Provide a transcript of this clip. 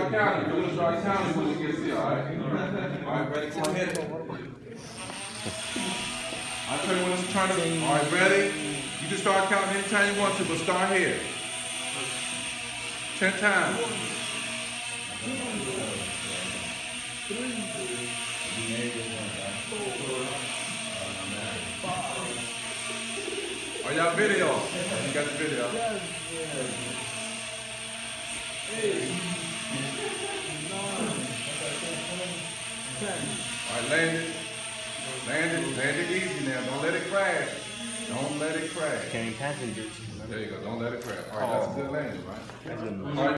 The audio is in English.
start counting. We're gonna start counting when we get here, all right? All right, ready? Come on, hit it. I'll tell you when it's trying to. All right, ready? You can start counting anytime you want to, but start here. 10 times. Are y'all video? You got the video. All right, land it. Land it easy now. Don't let it crash. Don't let it crash. Carrying passengers. There you go. Don't let it crash. All right, that's a good landing, right? That's a All right.